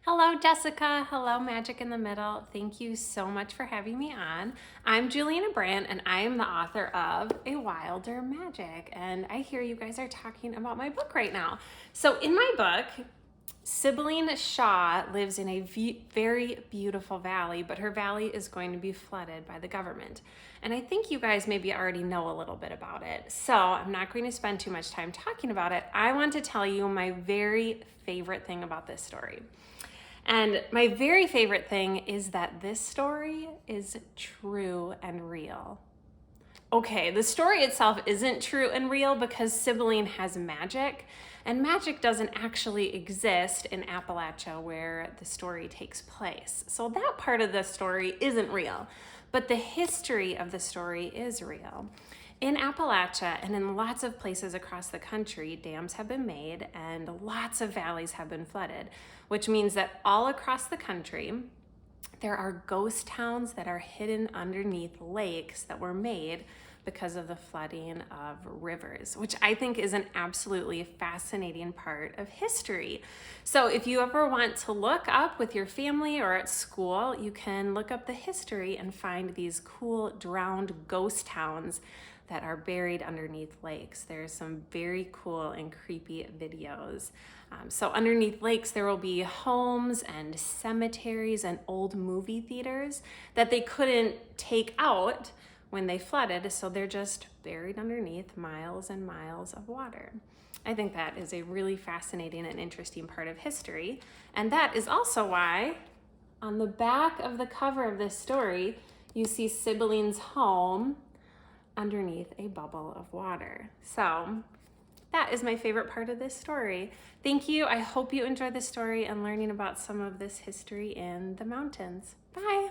Hello, Jessica. Hello, Magic in the Middle. Thank you so much for having me on. I'm Juliana Brandt, and I am the author of A Wilder Magic. And I hear you guys are talking about my book right now. So, in my book, Sibylline Shaw lives in a very beautiful valley, but her valley is going to be flooded by the government. And I think you guys maybe already know a little bit about it. So I'm not going to spend too much time talking about it. I want to tell you my very favorite thing about this story. And my very favorite thing is that this story is true and real. Okay, the story itself isn't true and real because Sibylline has magic, and magic doesn't actually exist in Appalachia where the story takes place. So that part of the story isn't real, but the history of the story is real. In Appalachia and in lots of places across the country, dams have been made and lots of valleys have been flooded, which means that all across the country, there are ghost towns that are hidden underneath lakes that were made because of the flooding of rivers, which I think is an absolutely fascinating part of history. So if you ever want to look up with your family or at school, you can look up the history and find these cool drowned ghost towns that are buried underneath lakes. There's some very cool and creepy videos. So underneath lakes, there will be homes and cemeteries and old movie theaters that they couldn't take out when they flooded, so they're just buried underneath miles and miles of water. I think that is a really fascinating and interesting part of history, and that is also why on the back of the cover of this story, you see Sibylline's home underneath a bubble of water. So that is my favorite part of this story. Thank you. I hope you enjoyed this story and learning about some of this history in the mountains. Bye.